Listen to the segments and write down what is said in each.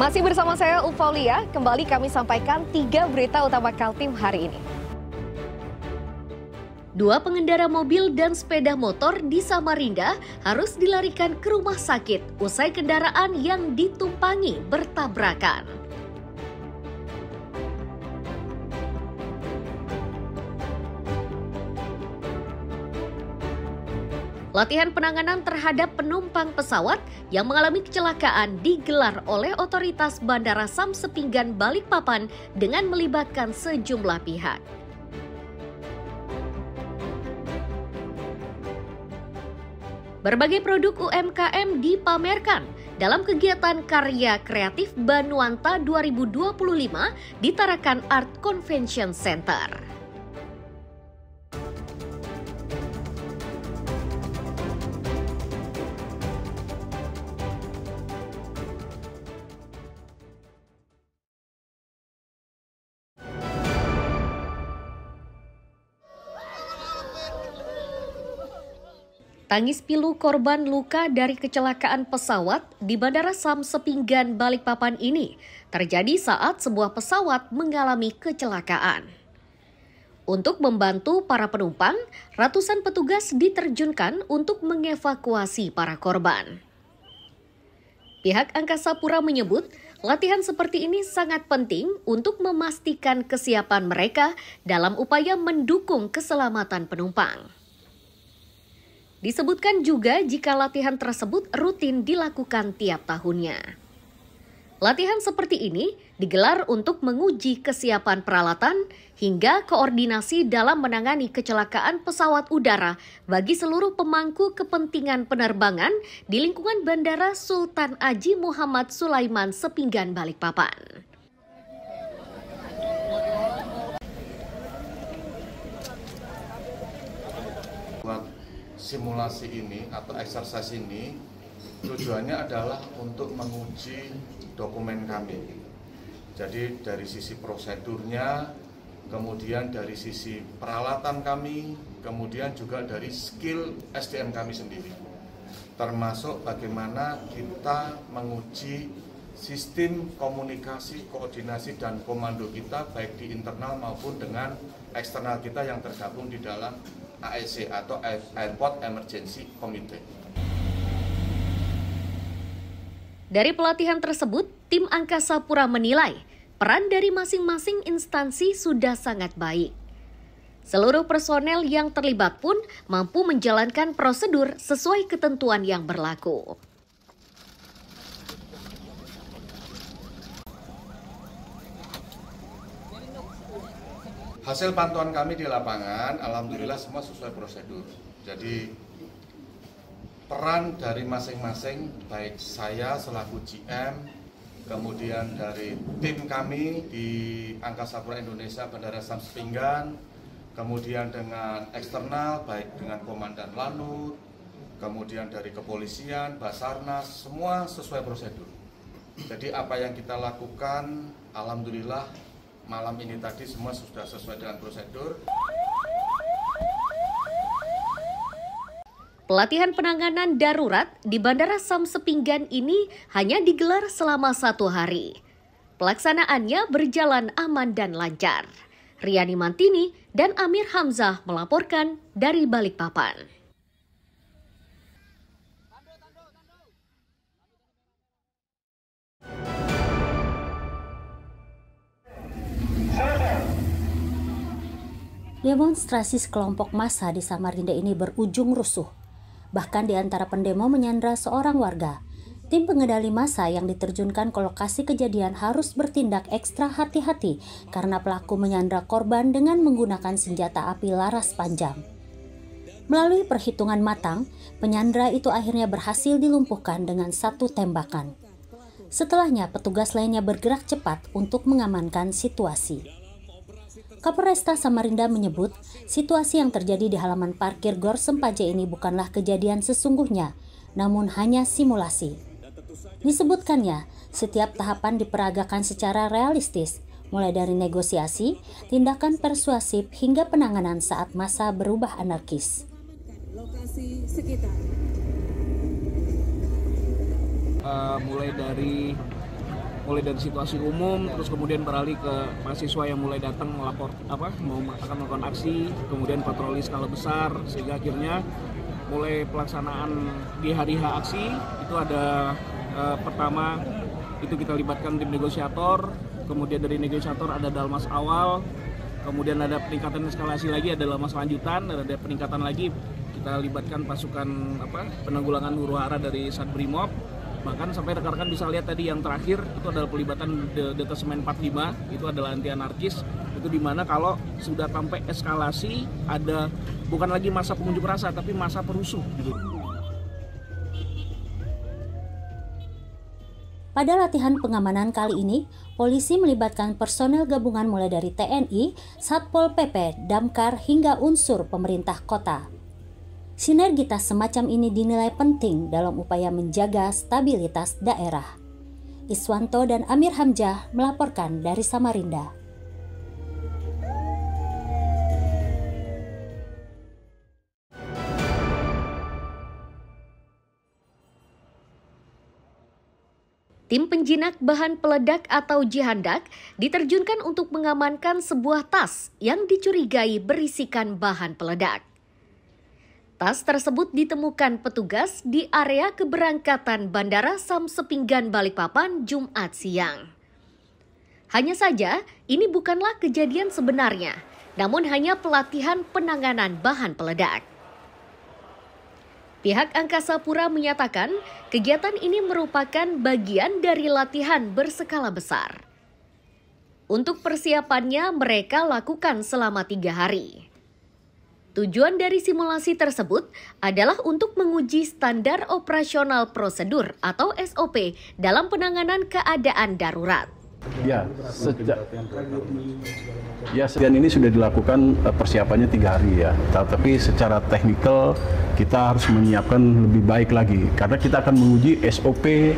Masih bersama saya Ufaulia, kembali kami sampaikan 3 berita utama Kaltim hari ini. 2 pengendara mobil dan sepeda motor di Samarinda harus dilarikan ke rumah sakit usai kendaraan yang ditumpangi bertabrakan. Latihan penanganan terhadap penumpang pesawat yang mengalami kecelakaan digelar oleh otoritas Bandara Sam Sepinggan Balikpapan dengan melibatkan sejumlah pihak. Berbagai produk UMKM dipamerkan dalam kegiatan karya kreatif Banuanta 2025 di Tarakan Art Convention Center. Tangis pilu korban luka dari kecelakaan pesawat di Bandara Sam Sepinggan Balikpapan ini terjadi saat sebuah pesawat mengalami kecelakaan. Untuk membantu para penumpang, ratusan petugas diterjunkan untuk mengevakuasi para korban. Pihak Angkasa Pura menyebut latihan seperti ini sangat penting untuk memastikan kesiapan mereka dalam upaya mendukung keselamatan penumpang. Disebutkan juga jika latihan tersebut rutin dilakukan tiap tahunnya. Latihan seperti ini digelar untuk menguji kesiapan peralatan hingga koordinasi dalam menangani kecelakaan pesawat udara bagi seluruh pemangku kepentingan penerbangan di lingkungan Bandara Sultan Haji Muhammad Sulaiman Sepinggan Balikpapan. Simulasi ini atau exercise ini tujuannya adalah untuk menguji dokumen kami. Jadi dari sisi prosedurnya, kemudian dari sisi peralatan kami, kemudian juga dari skill SDM kami sendiri. Termasuk bagaimana kita menguji sistem komunikasi, koordinasi, dan komando kita baik di internal maupun dengan eksternal kita yang tergabung di dalam AEC atau Airport Emergency Committee. Dari pelatihan tersebut, tim Angkasa Pura menilai peran dari masing-masing instansi sudah sangat baik. Seluruh personel yang terlibat pun mampu menjalankan prosedur sesuai ketentuan yang berlaku. Hasil pantauan kami di lapangan, alhamdulillah semua sesuai prosedur. Jadi peran dari masing-masing, baik saya selaku GM, kemudian dari tim kami di Angkasa Pura Indonesia Bandara Sam Sepinggan, kemudian dengan eksternal, baik dengan Komandan Lanut, kemudian dari kepolisian, Basarnas, semua sesuai prosedur. Jadi apa yang kita lakukan, alhamdulillah, malam ini tadi semua sudah sesuai dengan prosedur. Pelatihan penanganan darurat di Bandara Sam Sepinggan ini hanya digelar selama 1 hari. Pelaksanaannya berjalan aman dan lancar. Riani Mantini dan Amir Hamzah melaporkan dari Balikpapan. Demonstrasi sekelompok massa di Samarinda ini berujung rusuh. Bahkan di antara pendemo menyandra seorang warga. Tim pengendali massa yang diterjunkan ke lokasi kejadian harus bertindak ekstra hati-hati karena pelaku menyandra korban dengan menggunakan senjata api laras panjang. Melalui perhitungan matang, penyandra itu akhirnya berhasil dilumpuhkan dengan 1 tembakan. Setelahnya, petugas lainnya bergerak cepat untuk mengamankan situasi. Kapolresta Samarinda menyebut situasi yang terjadi di halaman parkir Gor Sempaja ini bukanlah kejadian sesungguhnya, namun hanya simulasi. Disebutkannya, setiap tahapan diperagakan secara realistis, mulai dari negosiasi, tindakan persuasif, hingga penanganan saat massa berubah anarkis. Lokasi sekitar. Mulai dari mulai dari situasi umum, terus kemudian beralih ke mahasiswa yang mulai datang akan melakukan aksi, kemudian patroli skala besar, sehingga akhirnya mulai pelaksanaan di hari H aksi itu ada pertama itu kita libatkan tim negosiator, kemudian dari negosiator ada dalmas awal, kemudian ada peningkatan eskalasi lagi, ada dalmas lanjutan, dan ada peningkatan lagi kita libatkan pasukan penanggulangan huru-hara dari Satbrimob. Bahkan sampai rekan-rekan bisa lihat tadi yang terakhir itu adalah pelibatan Detasemen 45, itu adalah anti anarkis, itu dimana kalau sudah sampai eskalasi ada bukan lagi masa pengunjuk rasa tapi masa perusuh gitu. Pada latihan pengamanan kali ini, polisi melibatkan personel gabungan mulai dari TNI, Satpol PP, Damkar hingga unsur pemerintah kota. Sinergitas semacam ini dinilai penting dalam upaya menjaga stabilitas daerah. Iswanto dan Amir Hamzah melaporkan dari Samarinda. Tim penjinak bahan peledak atau jihandak diterjunkan untuk mengamankan sebuah tas yang dicurigai berisikan bahan peledak. Tas tersebut ditemukan petugas di area keberangkatan Bandara Sam Sepinggan Balikpapan Jumat siang. Hanya saja, ini bukanlah kejadian sebenarnya, namun hanya pelatihan penanganan bahan peledak. Pihak Angkasa Pura menyatakan kegiatan ini merupakan bagian dari latihan berskala besar. Untuk persiapannya mereka lakukan selama 3 hari. Tujuan dari simulasi tersebut adalah untuk menguji standar operasional prosedur atau SOP dalam penanganan keadaan darurat. Sejak ini sudah dilakukan persiapannya 3 hari ya. Tapi secara teknikal kita harus menyiapkan lebih baik lagi karena kita akan menguji SOP,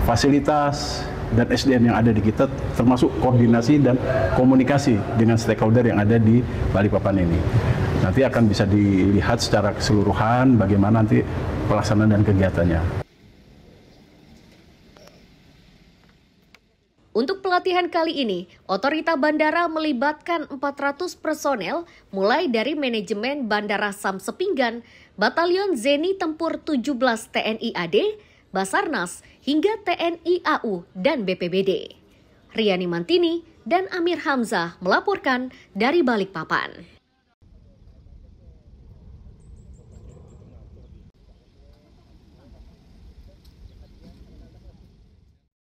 fasilitas dan SDM yang ada di kita, termasuk koordinasi dan komunikasi dengan stakeholder yang ada di Balikpapan ini. Nanti akan bisa dilihat secara keseluruhan bagaimana nanti pelaksanaan dan kegiatannya. Untuk pelatihan kali ini, Otorita Bandara melibatkan 400 personel mulai dari manajemen Bandara Sam Sepinggan, Batalion Zeni Tempur 17 TNI AD, Basarnas, hingga TNI AU dan BPBD. Riani Mantini dan Amir Hamzah melaporkan dari Balikpapan.